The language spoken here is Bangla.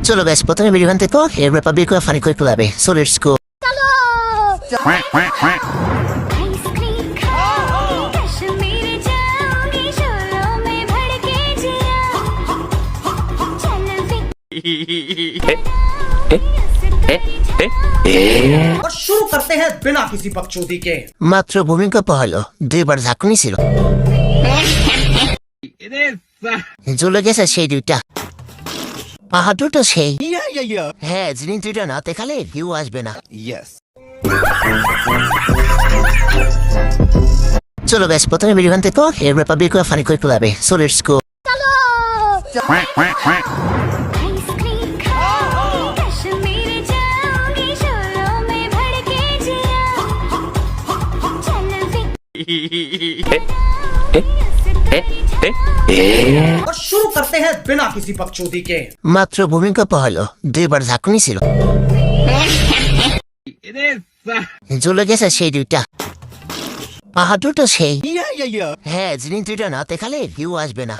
চলো গাইস, প্রথমে ভিডিও বানাতে তো এর রিপাবলিক কো ফানি কই পুলাবে। So let's go. आइसक्रीम खाऊंगी कश्मीर जाऊंगी शोरों में भड़के जिया चल और शुरू करते हैं बिना किसी बकचोदी के। মাত্র ভূমিকম্প হলো, দুইবার ঝাঁকুনি ছিল, জ্বলে গেছে সেই দুইটা। পাহাড় দুটো সেই, হ্যাঁ জিনিস দুইটা না দেখালে ভিউ আসবে না। চলো গাইস, প্রথমে ভিডিও বানাতে তো এর রিপাবলিক কো ফানি কই পুলাবে। So let's go. आइसक्रीम खाऊंगी कश्मीर जाऊंगी शोरों में भड़के जिया और शुरू करते हैं बिना किसी बकचोदी के। মাত্র ভূমিকম্প হলো, দুইবার ঝাঁকুনি ছিল, জ্বলে গেছে সেই দুইটা। পাহাড় দুটো সেই, হ্যাঁ জিনিস দুইটা না দেখালে ভিউ আসবে না।